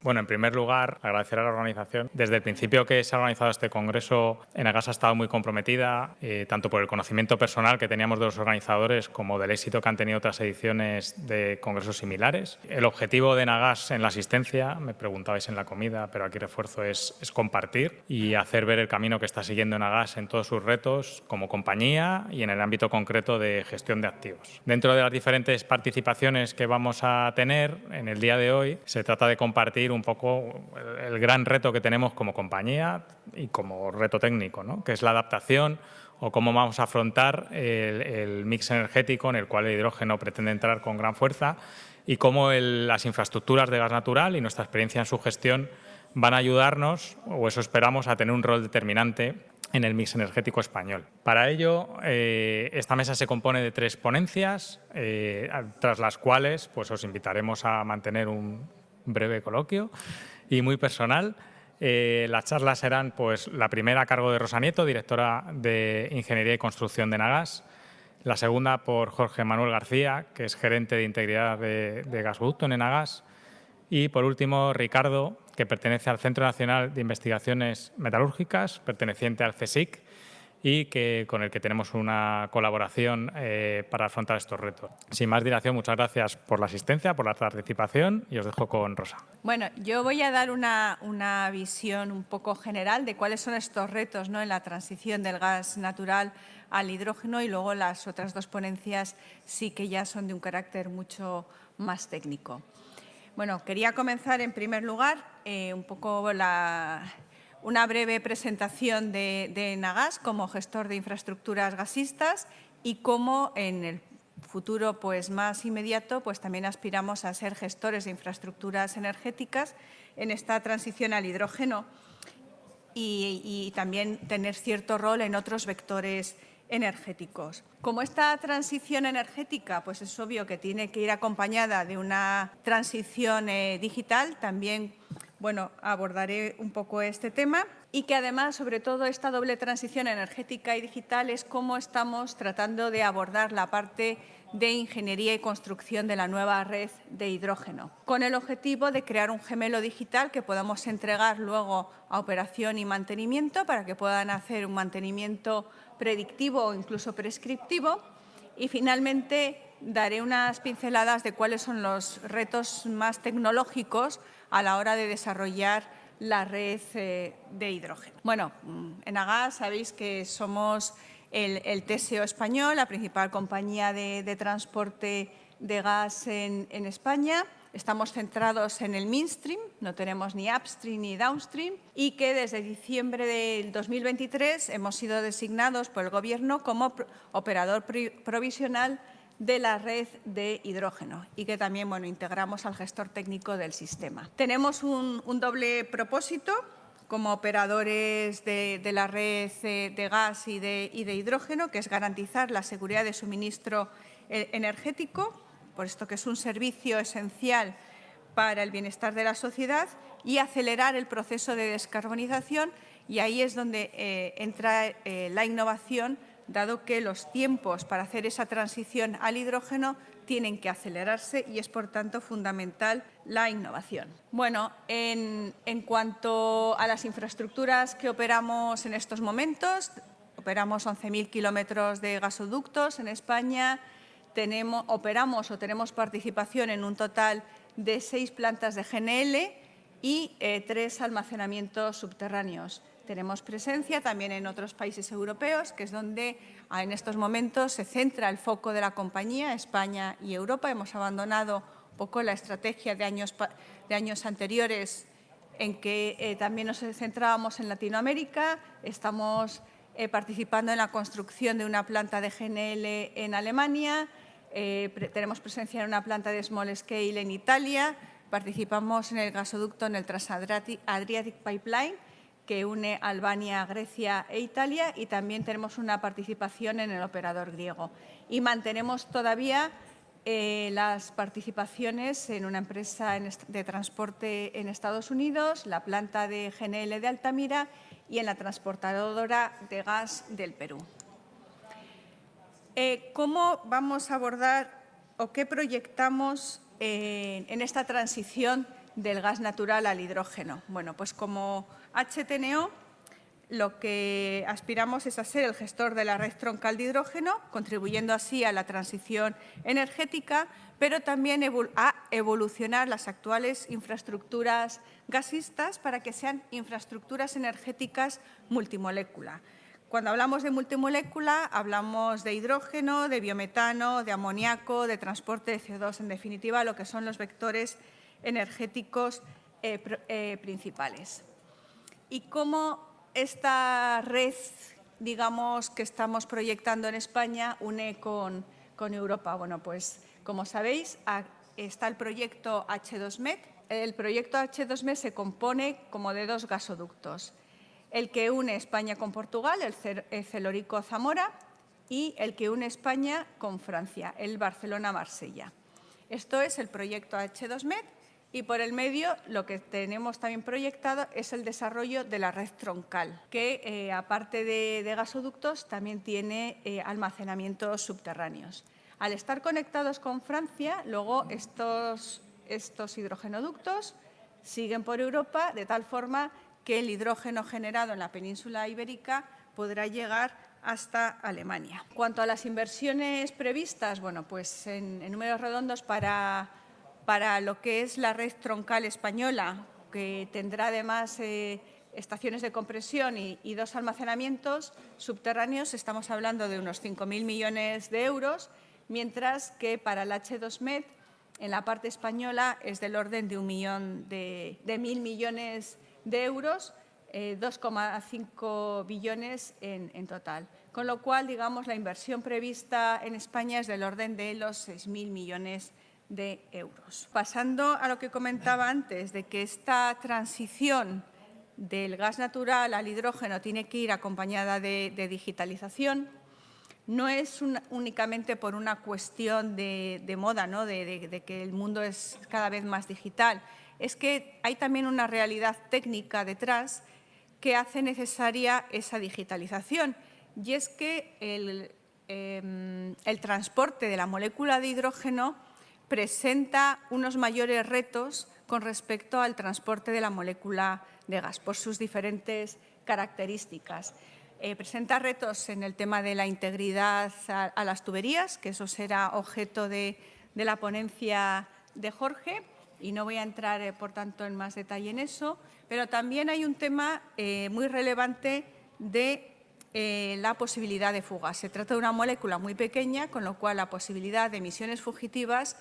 Bueno, en primer lugar, agradecer a la organización. Desde el principio que se ha organizado este congreso, Enagas ha estado muy comprometida, tanto por el conocimiento personal que teníamos de los organizadores como del éxito que han tenido otras ediciones de congresos similares. El objetivo de Enagas en la asistencia, me preguntabais en la comida, pero aquí refuerzo, es compartir y hacer ver el camino que está siguiendo Enagas en todos sus retos como compañía y en el ámbito concreto de gestión de activos. Dentro de las diferentes participaciones que vamos a tener en el día de hoy, se trata de compartir un poco el gran reto que tenemos como compañía y como reto técnico, ¿no? Que es la adaptación o cómo vamos a afrontar el mix energético en el cual el hidrógeno pretende entrar con gran fuerza y cómo las infraestructuras de gas natural y nuestra experiencia en su gestión van a ayudarnos, o eso esperamos, a tener un rol determinante en el mix energético español. Para ello, esta mesa se compone de 3 ponencias, tras las cuales pues, os invitaremos a mantener un breve coloquio y muy personal. Las charlas serán pues, la primera a cargo de Rosa Nieto, directora de Ingeniería y Construcción de Enagas, la segunda por Jorge Manuel García, que es gerente de integridad de Gasoducto en Enagas, y por último Ricardo, que pertenece al Centro Nacional de Investigaciones Metalúrgicas, perteneciente al CSIC, y con el que tenemos una colaboración para afrontar estos retos. Sin más dilación, muchas gracias por la asistencia, por la participación y os dejo con Rosa. Bueno, yo voy a dar una visión un poco general de cuáles son estos retos, ¿no?, en la transición del gas natural al hidrógeno, y luego las otras 2 ponencias sí que ya son de un carácter mucho más técnico. Bueno, quería comenzar en primer lugar un poco una breve presentación de Enagas como gestor de infraestructuras gasistas y cómo en el futuro pues, más inmediato pues, también aspiramos a ser gestores de infraestructuras energéticas en esta transición al hidrógeno y también tener cierto rol en otros vectores energéticos. Como esta transición energética pues es obvio que tiene que ir acompañada de una transición digital, también bueno, abordaré un poco este tema, y que además, sobre todo, esta doble transición energética y digital es cómo estamos tratando de abordar la parte de ingeniería y construcción de la nueva red de hidrógeno, con el objetivo de crear un gemelo digital que podamos entregar luego a operación y mantenimiento para que puedan hacer un mantenimiento predictivo o incluso prescriptivo. Y finalmente daré unas pinceladas de cuáles son los retos más tecnológicos a la hora de desarrollar la red de hidrógeno. Bueno, Enagas sabéis que somos el TSO español, la principal compañía de transporte de gas en España. Estamos centrados en el midstream, no tenemos ni upstream ni downstream, y que desde diciembre del 2023 hemos sido designados por el Gobierno como operador provisional de la red de hidrógeno y que también bueno, integramos al gestor técnico del sistema. Tenemos un doble propósito como operadores de la red de gas y de hidrógeno, que es garantizar la seguridad de suministro energético, por esto que es un servicio esencial para el bienestar de la sociedad, y acelerar el proceso de descarbonización, y ahí es donde entra la innovación, dado que los tiempos para hacer esa transición al hidrógeno tienen que acelerarse y es, por tanto, fundamental la innovación. Bueno, en cuanto a las infraestructuras que operamos en estos momentos, operamos 11.000 kilómetros de gasoductos en España, operamos o tenemos participación en un total de 6 plantas de GNL y 3 almacenamientos subterráneos. Tenemos presencia también en otros países europeos, que es donde en estos momentos se centra el foco de la compañía, España y Europa. Hemos abandonado un poco la estrategia de años anteriores en que también nos centrábamos en Latinoamérica. Estamos participando en la construcción de una planta de GNL en Alemania, tenemos presencia en una planta de small scale en Italia, participamos en el gasoducto, en el Transadriatic Pipeline, que une Albania, Grecia e Italia, y también tenemos una participación en el operador griego. Y mantenemos todavía las participaciones en una empresa de transporte en Estados Unidos, la planta de GNL de Altamira y en la transportadora de gas del Perú. ¿Cómo vamos a abordar o qué proyectamos en esta transición del gas natural al hidrógeno. Bueno, pues como HTNO, lo que aspiramos es a ser el gestor de la red troncal de hidrógeno, contribuyendo así a la transición energética, pero también a evolucionar las actuales infraestructuras gasistas para que sean infraestructuras energéticas multimolécula. Cuando hablamos de multimolécula, hablamos de hidrógeno, de biometano, de amoníaco, de transporte de CO2, en definitiva, lo que son los vectores energéticos principales. Y cómo esta red, digamos, que estamos proyectando en España une con Europa. Bueno, pues como sabéis, está el proyecto H2Med. El proyecto H2Med se compone como de dos gasoductos. El que une España con Portugal, el Celorico-Zamora, y el que une España con Francia, el Barcelona-Marsella. Esto es el proyecto H2Med. Y por el medio, lo que tenemos también proyectado es el desarrollo de la red troncal, que aparte de gasoductos también tiene almacenamientos subterráneos. Al estar conectados con Francia, luego estos hidrogenoductos siguen por Europa de tal forma que el hidrógeno generado en la península ibérica podrá llegar hasta Alemania. En cuanto a las inversiones previstas, bueno, pues en números redondos para lo que es la red troncal española, que tendrá además estaciones de compresión y dos almacenamientos subterráneos, estamos hablando de unos 5.000 millones de euros, mientras que para el H2Med, en la parte española, es del orden de 1.000 millones de euros, 2,5 billones en total. Con lo cual, digamos, la inversión prevista en España es del orden de los 6.000 millones de euros. Pasando a lo que comentaba antes, de que esta transición del gas natural al hidrógeno tiene que ir acompañada de digitalización, no es únicamente por una cuestión de moda, ¿no? de que el mundo es cada vez más digital. Es que hay también una realidad técnica detrás que hace necesaria esa digitalización. Y es que el transporte de la molécula de hidrógeno presenta unos mayores retos con respecto al transporte de la molécula de gas, por sus diferentes características. Presenta retos en el tema de la integridad a las tuberías, que eso será objeto de la ponencia de Jorge, y no voy a entrar, por tanto, en más detalle en eso, pero también hay un tema muy relevante de la posibilidad de fugas. Se trata de una molécula muy pequeña, con lo cual la posibilidad de emisiones fugitivas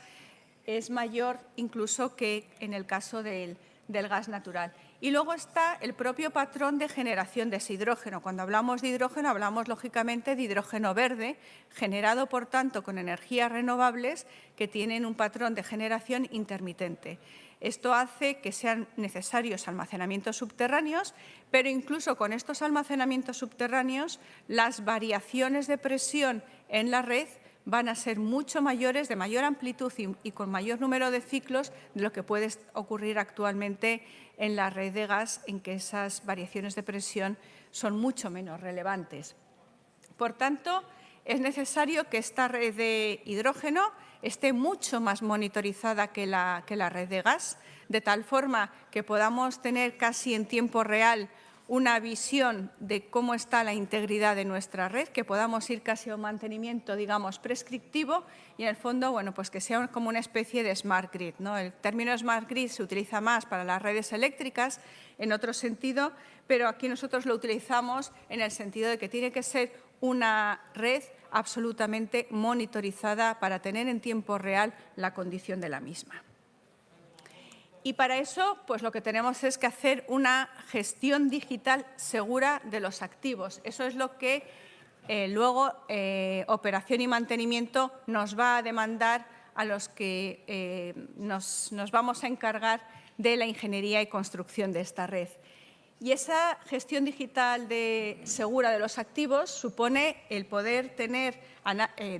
es mayor incluso que en el caso del gas natural. Y luego está el propio patrón de generación de ese hidrógeno. Cuando hablamos de hidrógeno, hablamos lógicamente de hidrógeno verde, generado, por tanto, con energías renovables que tienen un patrón de generación intermitente. Esto hace que sean necesarios almacenamientos subterráneos, pero incluso con estos almacenamientos subterráneos, las variaciones de presión en la red van a ser mucho mayores, de mayor amplitud y con mayor número de ciclos de lo que puede ocurrir actualmente en la red de gas, en que esas variaciones de presión son mucho menos relevantes. Por tanto, es necesario que esta red de hidrógeno esté mucho más monitorizada que la red de gas, de tal forma que podamos tener casi en tiempo real una visión de cómo está la integridad de nuestra red, que podamos ir casi a un mantenimiento, digamos, prescriptivo y, en el fondo, bueno, pues que sea como una especie de smart grid, ¿no? El término smart grid se utiliza más para las redes eléctricas, en otro sentido, pero aquí nosotros lo utilizamos en el sentido de que tiene que ser una red absolutamente monitorizada para tener en tiempo real la condición de la misma. Y para eso, pues lo que tenemos es que hacer una gestión digital segura de los activos. Eso es lo que luego operación y mantenimiento nos va a demandar a los que nos vamos a encargar de la ingeniería y construcción de esta red. Y esa gestión digital segura de los activos supone el poder tener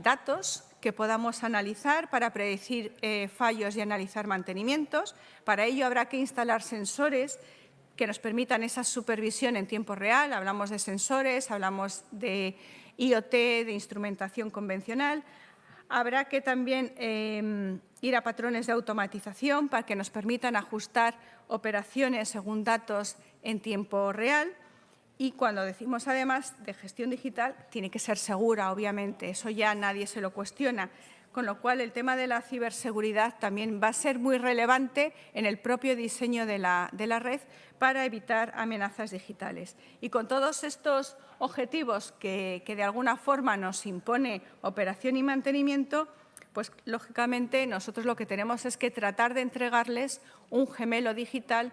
datos que podamos analizar para predecir fallos y analizar mantenimientos. Para ello habrá que instalar sensores que nos permitan esa supervisión en tiempo real. Hablamos de sensores, hablamos de IoT, de instrumentación convencional. Habrá que también ir a patrones de automatización para que nos permitan ajustar operaciones según datos en tiempo real. Y cuando decimos, además, de gestión digital, tiene que ser segura, obviamente. Eso ya nadie se lo cuestiona. Con lo cual, el tema de la ciberseguridad también va a ser muy relevante en el propio diseño de la red para evitar amenazas digitales. Y con todos estos objetivos que de alguna forma nos impone operación y mantenimiento, pues lógicamente nosotros lo que tenemos es que tratar de entregarles un gemelo digital,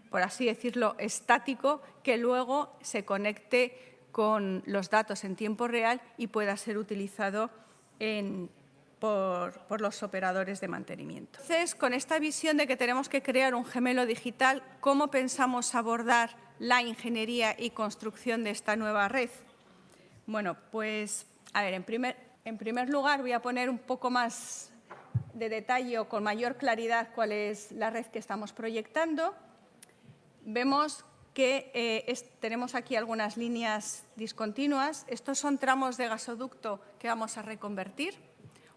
por así decirlo, estático, que luego se conecte con los datos en tiempo real y pueda ser utilizado por los operadores de mantenimiento. Entonces, con esta visión de que tenemos que crear un gemelo digital, ¿cómo pensamos abordar la ingeniería y construcción de esta nueva red? Bueno, pues, a ver, en primer lugar voy a poner un poco más de detalle o con mayor claridad cuál es la red que estamos proyectando. Vemos que tenemos aquí algunas líneas discontinuas. Estos son tramos de gasoducto que vamos a reconvertir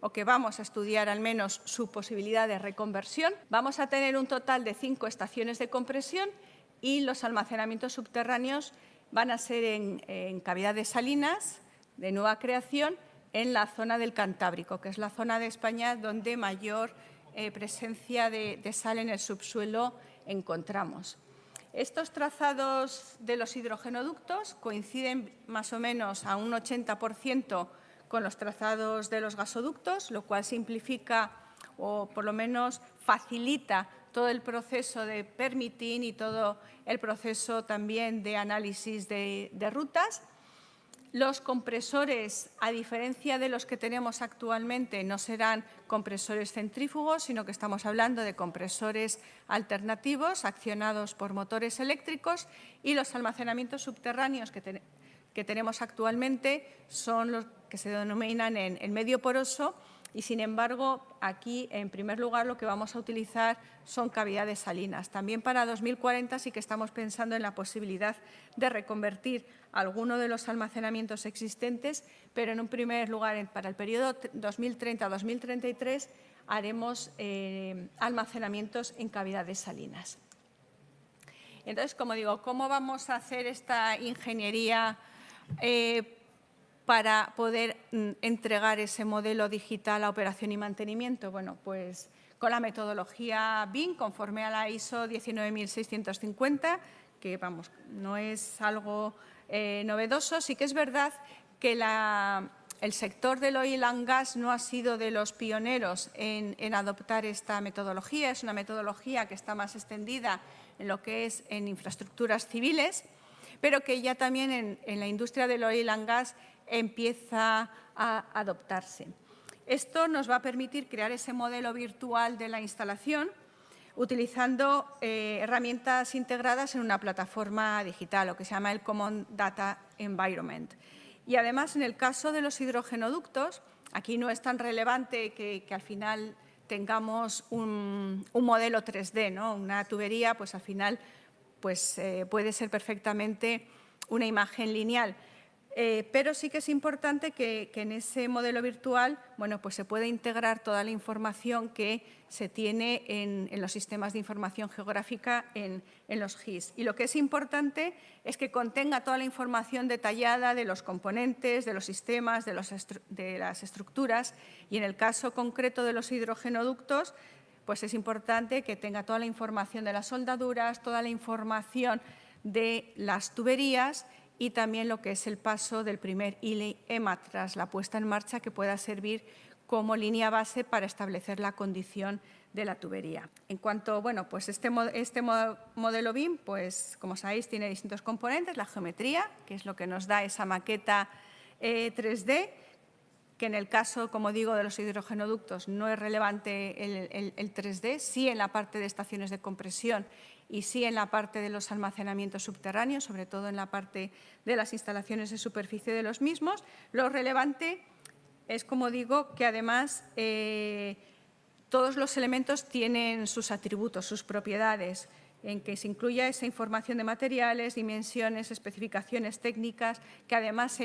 o que vamos a estudiar al menos su posibilidad de reconversión. Vamos a tener un total de 5 estaciones de compresión y los almacenamientos subterráneos van a ser en cavidades salinas de nueva creación en la zona del Cantábrico, que es la zona de España donde mayor presencia de sal en el subsuelo encontramos. Estos trazados de los hidrogenoductos coinciden más o menos a un 80% con los trazados de los gasoductos, lo cual simplifica o por lo menos facilita todo el proceso de permitting y todo el proceso también de análisis de rutas. Los compresores, a diferencia de los que tenemos actualmente, no serán compresores centrífugos, sino que estamos hablando de compresores alternativos accionados por motores eléctricos, y los almacenamientos subterráneos que tenemos actualmente son los que se denominan en medio poroso y, sin embargo, aquí, en primer lugar, lo que vamos a utilizar son cavidades salinas. También para 2040 sí que estamos pensando en la posibilidad de reconvertir alguno de los almacenamientos existentes, pero en un primer lugar, para el periodo 2030-2033, haremos almacenamientos en cavidades salinas. Entonces, como digo, ¿cómo vamos a hacer esta ingeniería para poder entregar ese modelo digital a operación y mantenimiento? Bueno, pues con la metodología BIM, conforme a la ISO 19650, que vamos, no es algo novedoso. Sí que es verdad que el sector del oil and gas no ha sido de los pioneros en adoptar esta metodología. Es una metodología que está más extendida en lo que es en infraestructuras civiles, pero que ya también en la industria del oil and gas empieza a adoptarse. Esto nos va a permitir crear ese modelo virtual de la instalación utilizando herramientas integradas en una plataforma digital, lo que se llama el Common Data Environment. Y además, en el caso de los hidrogenoductos, aquí no es tan relevante que al final tengamos un modelo 3D, ¿no? Una tubería, pues al final puede ser perfectamente una imagen lineal. Pero sí que es importante que en ese modelo virtual, bueno, pues se puede integrar toda la información que se tiene en los sistemas de información geográfica en los GIS. Y lo que es importante es que contenga toda la información detallada de los componentes, de los sistemas, de las estructuras, y en el caso concreto de los hidrogenoductos, pues es importante que tenga toda la información de las soldaduras, toda la información de las tuberías y también lo que es el paso del primer EMA tras la puesta en marcha, que pueda servir como línea base para establecer la condición de la tubería. En cuanto, bueno, pues este modelo BIM, pues como sabéis, tiene distintos componentes: la geometría, que es lo que nos da esa maqueta 3D, que en el caso, como digo, de los hidrogenoductos no es relevante el 3D, sí en la parte de estaciones de compresión y sí en la parte de los almacenamientos subterráneos, sobre todo en la parte de las instalaciones de superficie de los mismos. Lo relevante es, como digo, que además todos los elementos tienen sus atributos, sus propiedades, en que se incluya esa información de materiales, dimensiones, especificaciones técnicas, que además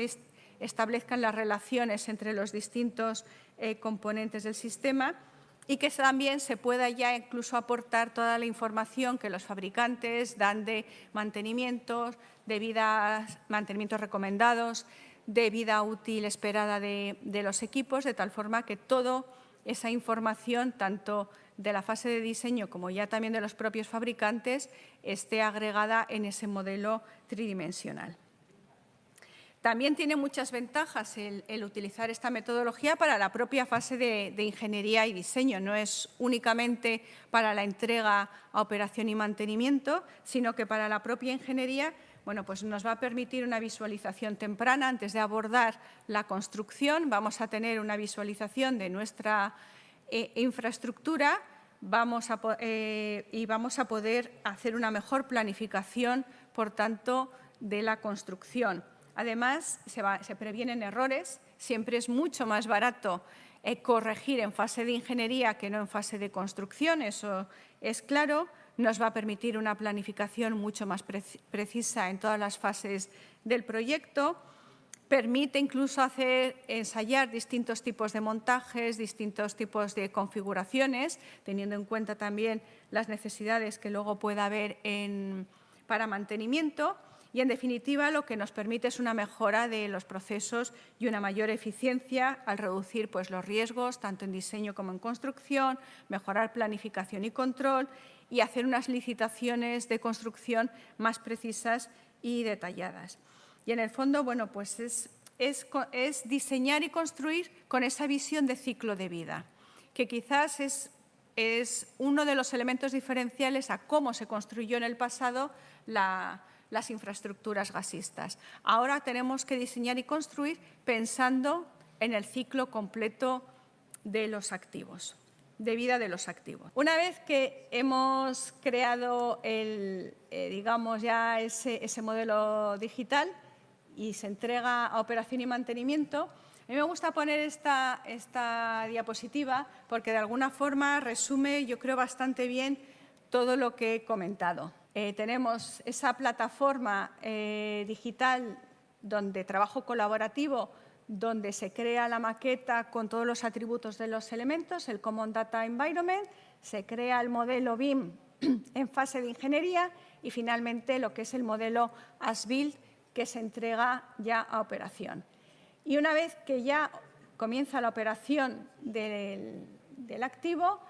establezcan las relaciones entre los distintos componentes del sistema y que también se pueda ya incluso aportar toda la información que los fabricantes dan de mantenimientos, mantenimientos recomendados, de vida útil esperada de los equipos, de tal forma que toda esa información, tanto de la fase de diseño como ya también de los propios fabricantes, esté agregada en ese modelo tridimensional. También tiene muchas ventajas el utilizar esta metodología para la propia fase de ingeniería y diseño. No es únicamente para la entrega a operación y mantenimiento, sino que para la propia ingeniería pues nos va a permitir una visualización temprana. Antes de abordar la construcción, vamos a tener una visualización de nuestra infraestructura y vamos a poder hacer una mejor planificación, por tanto, de la construcción. Además, se previenen errores. Siempre es mucho más barato corregir en fase de ingeniería que no en fase de construcción, eso es claro. Nos va a permitir una planificación mucho más precisa en todas las fases del proyecto. Permite incluso ensayar distintos tipos de montajes, distintos tipos de configuraciones, teniendo en cuenta también las necesidades que luego pueda haber para mantenimiento. Y, en definitiva, lo que nos permite es una mejora de los procesos y una mayor eficiencia al reducir los riesgos, tanto en diseño como en construcción, mejorar planificación y control y hacer unas licitaciones de construcción más precisas y detalladas. Y, en el fondo, es diseñar y construir con esa visión de ciclo de vida, que quizás es uno de los elementos diferenciales a cómo se construyó en el pasado las infraestructuras gasistas. Ahora tenemos que diseñar y construir pensando en el ciclo completo de los activos, de vida de los activos. Una vez que hemos creado ya ese modelo digital y se entrega a operación y mantenimiento, a mí me gusta poner esta diapositiva porque de alguna forma resume, yo creo, bastante bien todo lo que he comentado. Tenemos esa plataforma digital de trabajo colaborativo, donde se crea la maqueta con todos los atributos de los elementos, el Common Data Environment, se crea el modelo BIM en fase de ingeniería y, finalmente, lo que es el modelo as-built, que se entrega ya a operación. Y una vez que ya comienza la operación del activo,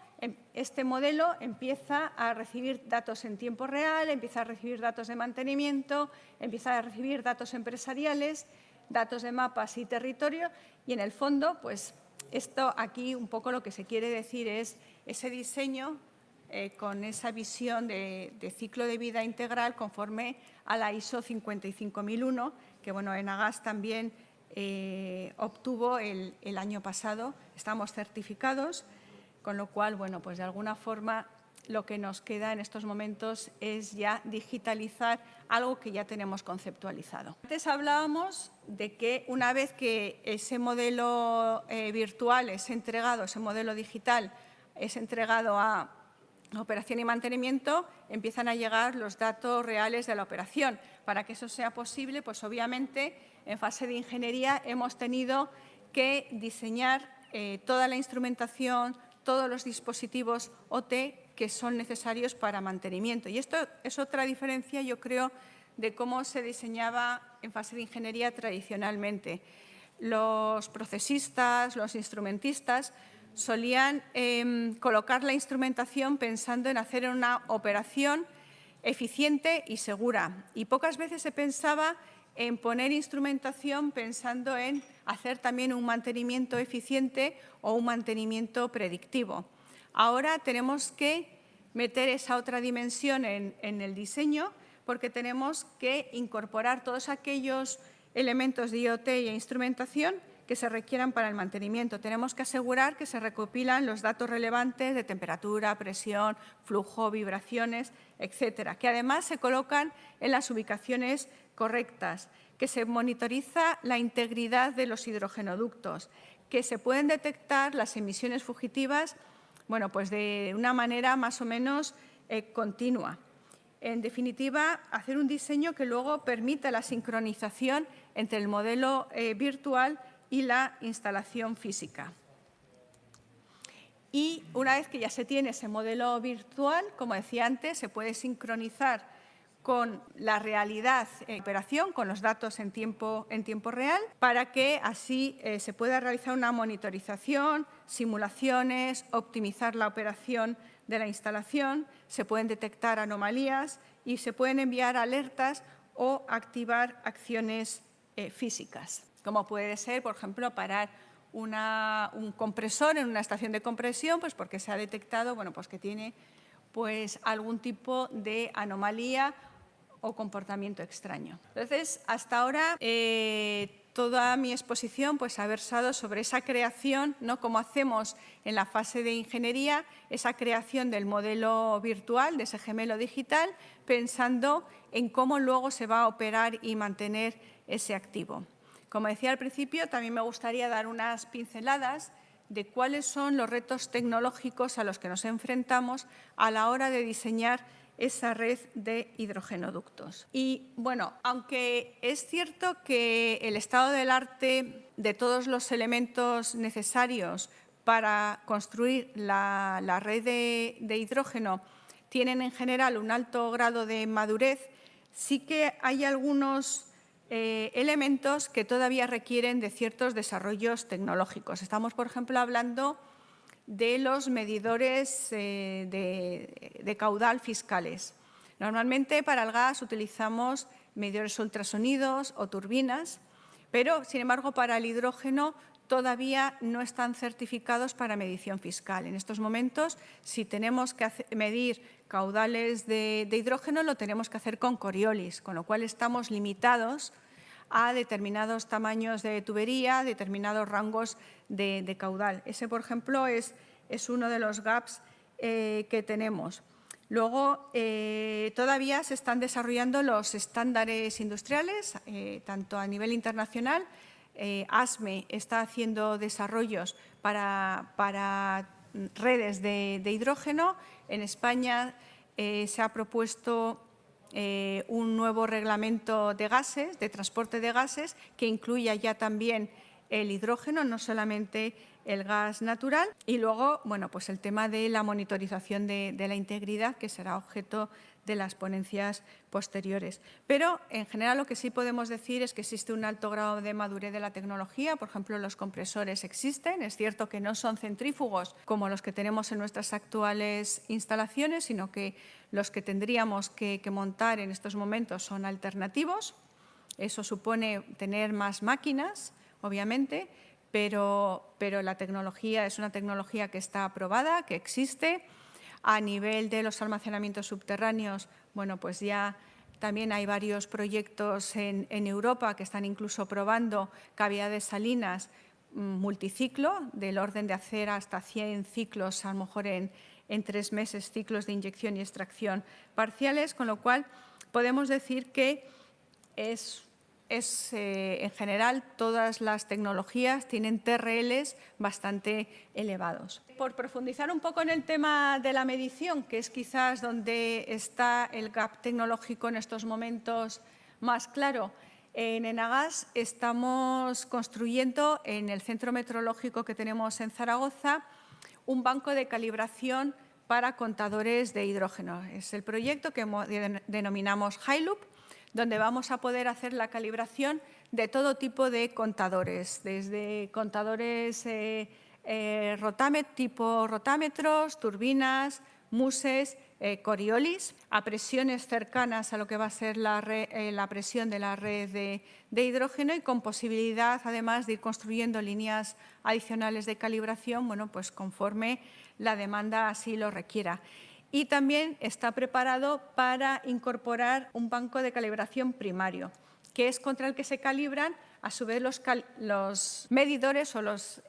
este modelo empieza a recibir datos en tiempo real, empieza a recibir datos de mantenimiento, empieza a recibir datos empresariales, datos de mapas y territorio y, en el fondo, esto aquí un poco lo que se quiere decir es ese diseño con esa visión de ciclo de vida integral conforme a la ISO 55001, que Enagas también obtuvo el año pasado. Estamos certificados. Con lo cual, de alguna forma, lo que nos queda en estos momentos es ya digitalizar algo que ya tenemos conceptualizado. Antes hablábamos de que una vez que ese modelo virtual es entregado, ese modelo digital es entregado a operación y mantenimiento, empiezan a llegar los datos reales de la operación. Para que eso sea posible, obviamente, en fase de ingeniería hemos tenido que diseñar toda la instrumentación, todos los dispositivos OT que son necesarios para mantenimiento. Y esto es otra diferencia, yo creo, de cómo se diseñaba en fase de ingeniería tradicionalmente. Los procesistas, los instrumentistas solían colocar la instrumentación pensando en hacer una operación eficiente y segura. Y pocas veces se pensaba en poner instrumentación pensando en hacer también un mantenimiento eficiente o un mantenimiento predictivo. Ahora tenemos que meter esa otra dimensión en el diseño porque tenemos que incorporar todos aquellos elementos de IoT e instrumentación que se requieran para el mantenimiento. Tenemos que asegurar que se recopilan los datos relevantes de temperatura, presión, flujo, vibraciones, etcétera, que además se colocan en las ubicaciones correctas, que se monitoriza la integridad de los hidrogenoductos, que se pueden detectar las emisiones fugitivas de una manera más o menos continua. En definitiva, hacer un diseño que luego permita la sincronización entre el modelo virtual y la instalación física. Y una vez que ya se tiene ese modelo virtual, como decía antes, se puede sincronizar con la realidad en operación, con los datos en tiempo real, para que así se pueda realizar una monitorización, simulaciones, optimizar la operación de la instalación, se pueden detectar anomalías y se pueden enviar alertas o activar acciones físicas, como puede ser, por ejemplo, parar un compresor en una estación de compresión, pues porque se ha detectado pues que tiene algún tipo de anomalía o comportamiento extraño. Entonces, hasta ahora, toda mi exposición ha versado sobre esa creación, ¿no? Cómo hacemos en la fase de ingeniería esa creación del modelo virtual, de ese gemelo digital, pensando en cómo luego se va a operar y mantener ese activo. Como decía al principio, también me gustaría dar unas pinceladas de cuáles son los retos tecnológicos a los que nos enfrentamos a la hora de diseñar esa red de hidrogenoductos. Y, bueno, aunque es cierto que el estado del arte de todos los elementos necesarios para construir la red de hidrógeno tienen en general un alto grado de madurez, sí que hay algunos elementos que todavía requieren de ciertos desarrollos tecnológicos. Estamos, por ejemplo, hablando de los medidores de caudal fiscales. Normalmente para el gas utilizamos medidores ultrasonidos o turbinas, pero, sin embargo, para el hidrógeno todavía no están certificados para medición fiscal. En estos momentos, si tenemos que medir caudales de hidrógeno, lo tenemos que hacer con Coriolis, con lo cual estamos limitados a determinados tamaños de tubería, determinados rangos de caudal. Ese, por ejemplo, es uno de los gaps que tenemos. Luego, todavía se están desarrollando los estándares industriales, tanto a nivel internacional. ASME está haciendo desarrollos para redes de hidrógeno. En España se ha propuesto un nuevo reglamento de gases, de transporte de gases, que incluya ya también el hidrógeno, no solamente el gas natural. Y luego, pues el tema de la monitorización de la integridad, que será objeto de las ponencias posteriores. Pero, en general, lo que sí podemos decir es que existe un alto grado de madurez de la tecnología. Por ejemplo, los compresores existen. Es cierto que no son centrífugos como los que tenemos en nuestras actuales instalaciones, sino que los que tendríamos que montar en estos momentos son alternativos. Eso supone tener más máquinas, obviamente, pero la tecnología es una tecnología que está aprobada, que existe. A nivel de los almacenamientos subterráneos, pues ya también hay varios proyectos en Europa que están incluso probando cavidades salinas multiciclo, del orden de hacer hasta 100 ciclos, a lo mejor en 3 meses, ciclos de inyección y extracción parciales, con lo cual podemos decir que en general, todas las tecnologías tienen TRLs bastante elevados. Por profundizar un poco en el tema de la medición, que es quizás donde está el gap tecnológico en estos momentos más claro, en Enagas estamos construyendo en el centro metrológico que tenemos en Zaragoza un banco de calibración para contadores de hidrógeno. Es el proyecto que denominamos HyLoop, donde vamos a poder hacer la calibración de todo tipo de contadores, desde contadores tipo rotámetros, turbinas, muses, Coriolis, a presiones cercanas a lo que va a ser la presión de la red de hidrógeno y con posibilidad, además, de ir construyendo líneas adicionales de calibración, pues conforme la demanda así lo requiera. Y también está preparado para incorporar un banco de calibración primario, que es contra el que se calibran, a su vez, los medidores o los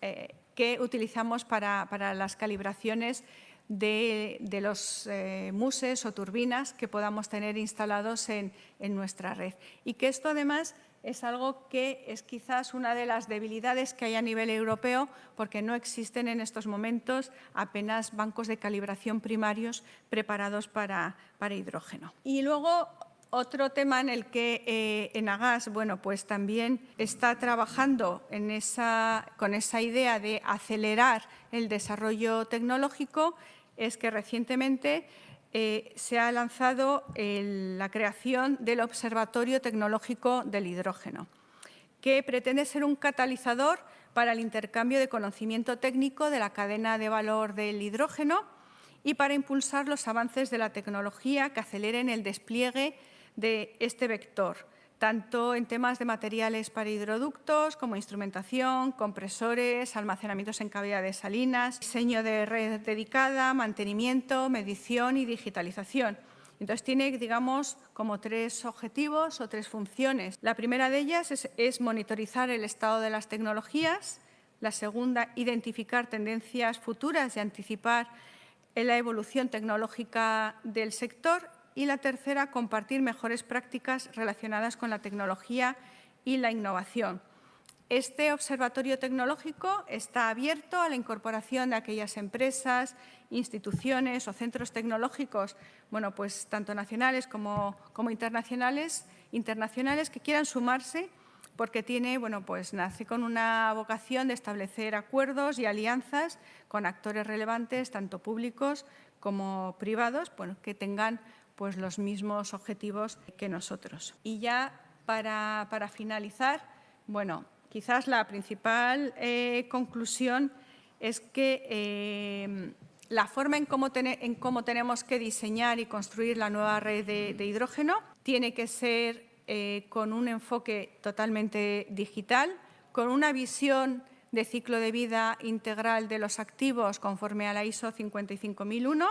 que utilizamos para las calibraciones de los muses o turbinas que podamos tener instalados en nuestra red. Y que esto, además, es algo que es quizás una de las debilidades que hay a nivel europeo, porque no existen en estos momentos apenas bancos de calibración primarios preparados para hidrógeno. Y luego, otro tema en el que Enagás pues también está trabajando con esa idea de acelerar el desarrollo tecnológico es que recientemente se ha lanzado la creación del Observatorio Tecnológico del Hidrógeno, que pretende ser un catalizador para el intercambio de conocimiento técnico de la cadena de valor del hidrógeno y para impulsar los avances de la tecnología que aceleren el despliegue de este vector, tanto en temas de materiales para hidroductos como instrumentación, compresores, almacenamientos en cavidades salinas, diseño de red dedicada, mantenimiento, medición y digitalización. Entonces, tiene, digamos, como 3 objetivos o 3 funciones. La primera de ellas es monitorizar el estado de las tecnologías. La segunda, identificar tendencias futuras y anticipar la evolución tecnológica del sector. Y la tercera, compartir mejores prácticas relacionadas con la tecnología y la innovación. Este observatorio tecnológico está abierto a la incorporación de aquellas empresas, instituciones o centros tecnológicos, pues tanto nacionales como internacionales que quieran sumarse, porque nace con una vocación de establecer acuerdos y alianzas con actores relevantes, tanto públicos como privados, que tengan los mismos objetivos que nosotros. Y ya para finalizar, quizás la principal conclusión es que la forma en cómo tenemos que diseñar y construir la nueva red de hidrógeno tiene que ser con un enfoque totalmente digital, con una visión de ciclo de vida integral de los activos conforme a la ISO 55001,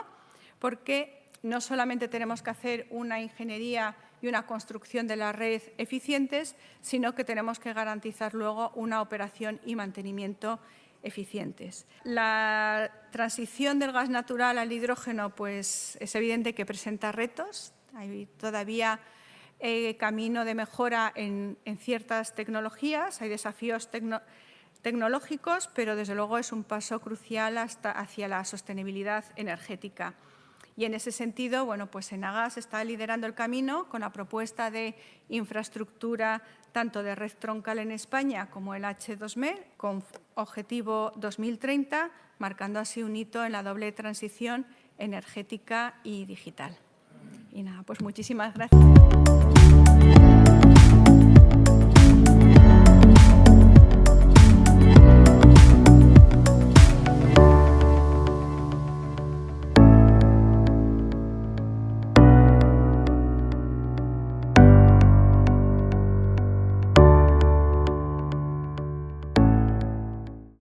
porque no solamente tenemos que hacer una ingeniería y una construcción de la red eficientes, sino que tenemos que garantizar luego una operación y mantenimiento eficientes. La transición del gas natural al hidrógeno es evidente que presenta retos. Hay todavía camino de mejora en ciertas tecnologías, hay desafíos tecnológicos, pero desde luego es un paso crucial hacia la sostenibilidad energética. Y en ese sentido, Enagás está liderando el camino con la propuesta de infraestructura tanto de red troncal en España como el H2MED, con objetivo 2030, marcando así un hito en la doble transición energética y digital. Y nada, muchísimas gracias.